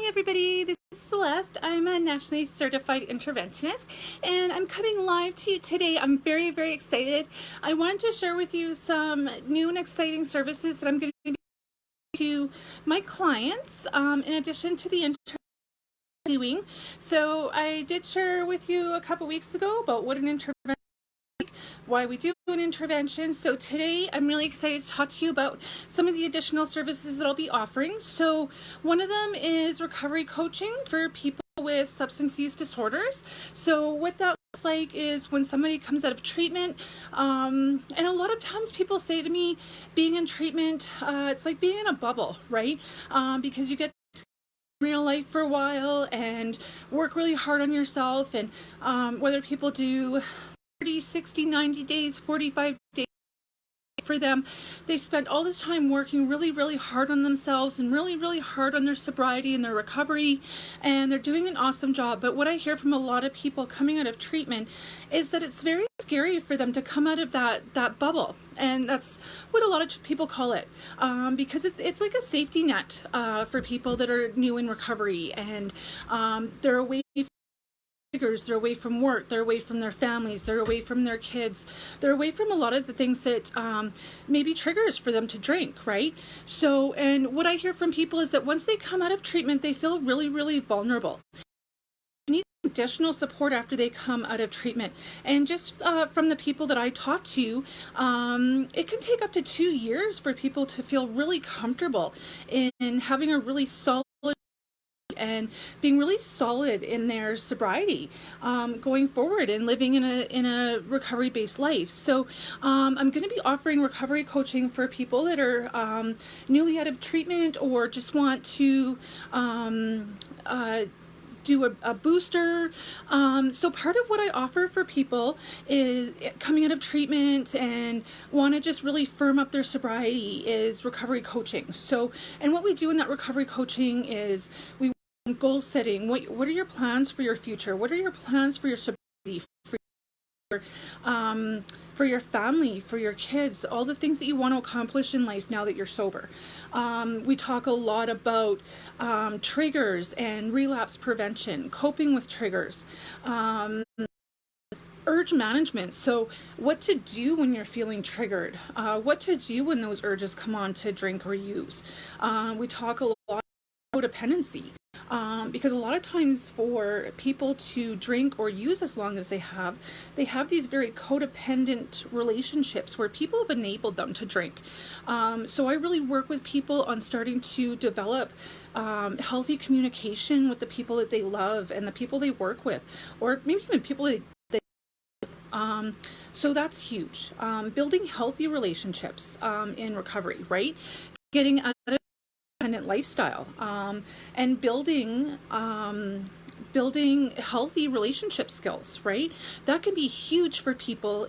Hi everybody, this is Celeste. I'm a Nationally Certified Interventionist and I'm coming live to you today. I'm very excited. I wanted to share with you some new and exciting services that I'm going to be to my clients in addition to the doing. So I did share with you a couple weeks ago about what an intervention, why we do an intervention. So today I'm really excited to talk to you about some of the additional services that I'll be offering. So one of them is recovery coaching for people with substance use disorders. So what that looks like is when somebody comes out of treatment, and a lot of times people say to me, being in treatment, it's like being in a bubble, right? Because you get real life for a while and work really hard on yourself, and whether people do 30, 60, 90 days, 45 days, for them, they spent all this time working really hard on themselves and really hard on their sobriety and their recovery, and they're doing an awesome job. But what I hear from a lot of people coming out of treatment is that it's very scary for them to come out of that bubble, and that's what a lot of people call it, because it's like a safety net for people that are new in recovery, and they're away from triggers, they're away from work, they're away from their families, they're away from their kids, they're away from a lot of the things that maybe triggers for them to drink, right? So, and what I hear from people is that once they come out of treatment, they feel really vulnerable. They need additional support after they come out of treatment. And just from the people that I talk to, it can take up to 2 years for people to feel really comfortable in having a really solid and being really solid in their sobriety going forward and living in a recovery-based life. So I'm going to be offering recovery coaching for people that are newly out of treatment or just want to do a booster. So part of what I offer for people is coming out of treatment and want to just really firm up their sobriety is recovery coaching. So, and what we do in that recovery coaching is we goal setting. What are your plans for your future? What are your plans for your sobriety, for your family, for your kids, all the things that you want to accomplish in life now that you're sober. We talk a lot about triggers and relapse prevention, coping with triggers, urge management. So what to do when you're feeling triggered, what to do when those urges come on to drink or use. We talk a lot about codependency. Because a lot of times for people to drink or use as long as they have these very codependent relationships where people have enabled them to drink. So I really work with people on starting to develop healthy communication with the people that they love and the people they work with, or maybe even people they so that's huge. Building healthy relationships in recovery, right? Getting out of lifestyle and building healthy relationship skills, right? That can be huge for people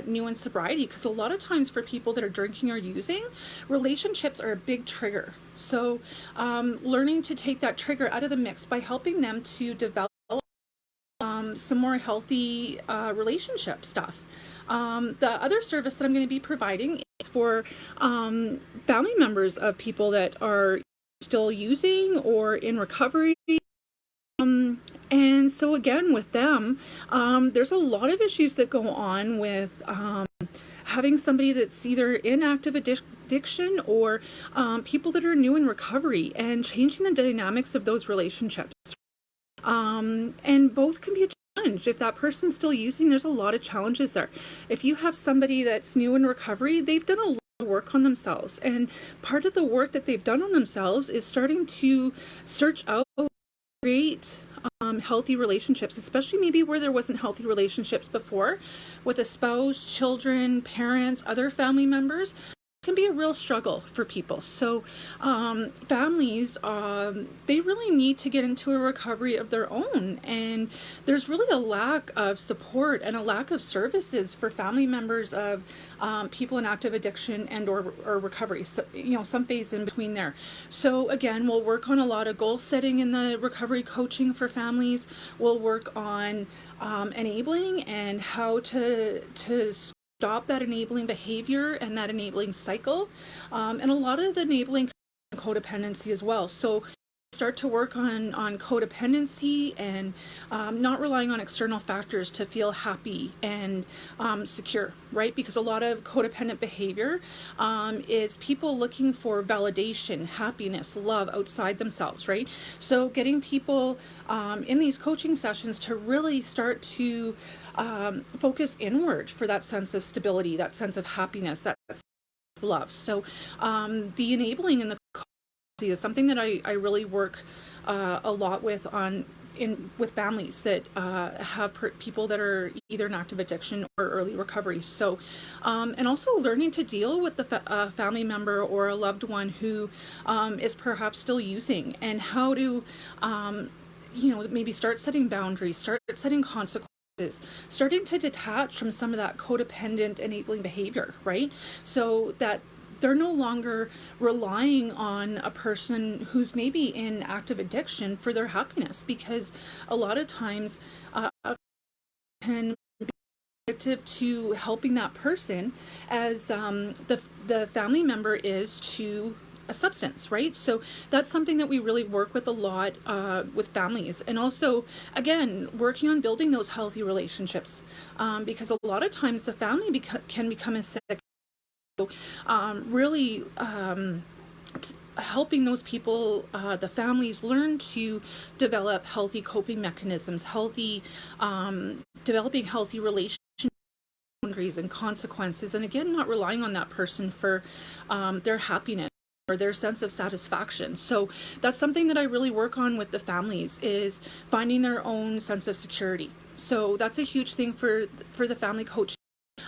new in sobriety, because a lot of times for people that are drinking or using, relationships are a big trigger. So learning to take that trigger out of the mix by helping them to develop some more healthy relationship stuff. The other service that I'm going to be providing is for family members of people that are still using or in recovery. And so again, with them, there's a lot of issues that go on with having somebody that's either in active addiction or people that are new in recovery, and changing the dynamics of those relationships. And both can be a challenge. If that person's still using, there's a lot of challenges there. If you have somebody that's new in recovery, they've done a lot of work on themselves, and part of the work that they've done on themselves is starting to search out, create healthy relationships, especially maybe where there wasn't healthy relationships before with a spouse, children, parents, other family members. Can be a real struggle for people. So families, they really need to get into a recovery of their own, and there's really a lack of support and a lack of services for family members of people in active addiction and or recovery, so, some phase in between there. So again, we'll work on a lot of goal setting in the recovery coaching for families. We'll work on enabling and how to stop that enabling behavior and that enabling cycle, and a lot of the enabling codependency as well. So start to work on codependency and not relying on external factors to feel happy and secure, right? Because a lot of codependent behavior is people looking for validation, happiness, love outside themselves, right? So getting people in these coaching sessions to really start to focus inward for that sense of stability, that sense of happiness, that sense of love. So the enabling and the is something that I really work a lot with with families that have people that are either in active addiction or early recovery. So, and also learning to deal with the family member or a loved one who is perhaps still using, and how to, maybe start setting boundaries, start setting consequences, starting to detach from some of that codependent enabling behavior, right? So that they're no longer relying on a person who's maybe in active addiction for their happiness, because a lot of times can be addictive to helping that person as the family member is to a substance, right? So that's something that we really work with a lot with families, and also again working on building those healthy relationships, because a lot of times the family can become a sick. Really helping those people, the families, learn to develop healthy coping mechanisms, developing healthy relationship boundaries and consequences, and again not relying on that person for their happiness or their sense of satisfaction. So that's something that I really work on with the families, is finding their own sense of security. So that's a huge thing for the family coach.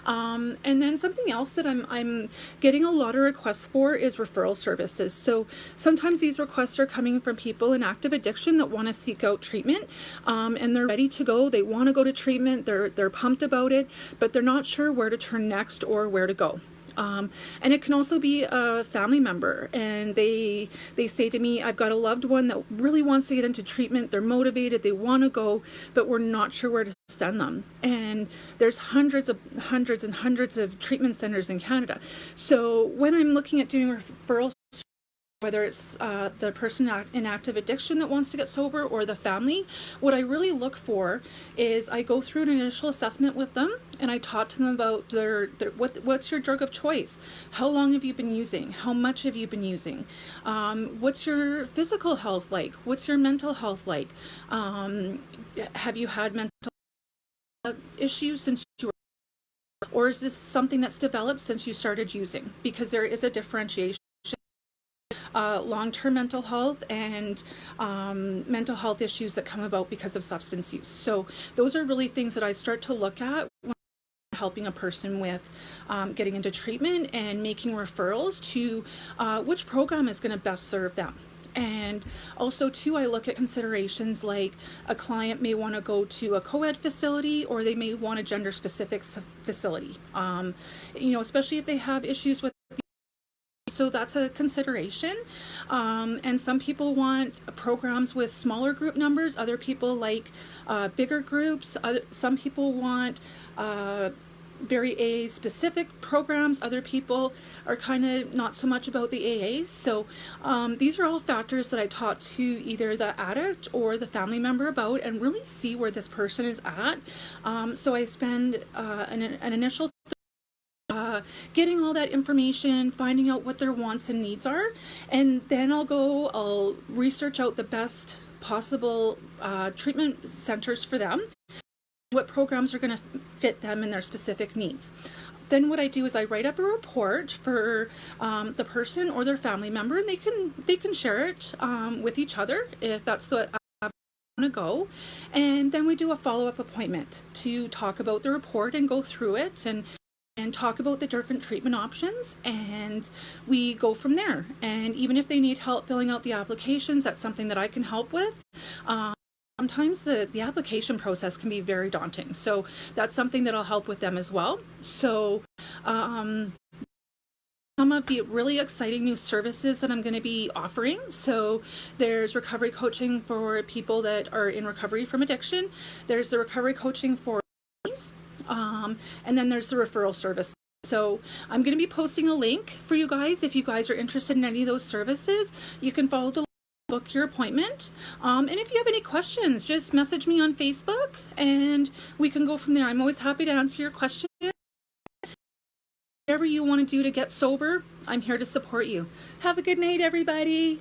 And then something else that I'm getting a lot of requests for is referral services. So sometimes these requests are coming from people in active addiction that want to seek out treatment, and they're ready to go. They want to go to treatment. They're pumped about it, but they're not sure where to turn next or where to go. And it can also be a family member, and they say to me, I've got a loved one that really wants to get into treatment. They're motivated, they want to go, but we're not sure where to send them. And there's hundreds and hundreds of treatment centers in Canada. So when I'm looking at doing referrals, whether it's the person in active addiction that wants to get sober or the family, what I really look for is I go through an initial assessment with them, and I talk to them about what's your drug of choice, how long have you been using, how much have you been using, what's your physical health like, what's your mental health like, have you had mental issues since you were, or is this something that's developed since you started using? Because there is a differentiation. Long-term mental health and mental health issues that come about because of substance use. So those are really things that I start to look at when helping a person with getting into treatment and making referrals to which program is going to best serve them. And also too, I look at considerations like a client may want to go to a co-ed facility, or they may want a gender-specific facility, especially if they have issues with. So that's a consideration. And some people want programs with smaller group numbers. Other people like bigger groups. Some people want very AA specific programs. Other people are kind of not so much about the AAs. So these are all factors that I talk to either the addict or the family member about, and really see where this person is at. So I spend an initial getting all that information, finding out what their wants and needs are, and then I'll research out the best possible treatment centers for them, what programs are going to fit them and their specific needs. Then what I do is I write up a report for the person or their family member, and they can share it with each other if that's the to go. And then we do a follow-up appointment to talk about the report and go through it and talk about the different treatment options, and we go from there. And even if they need help filling out the applications, that's something that I can help with. Sometimes the application process can be very daunting, so that's something that I'll help with them as well. So some of the really exciting new services that I'm going to be offering. So there's recovery coaching for people that are in recovery from addiction. There's the recovery coaching for and then there's the referral service. So I'm going to be posting a link for you guys. If you guys are interested in any of those services, you can follow the book your appointment. And if you have any questions, just message me on Facebook and we can go from there. I'm always happy to answer your questions. Whatever you want to do to get sober, I'm here to support you. Have a good night, everybody.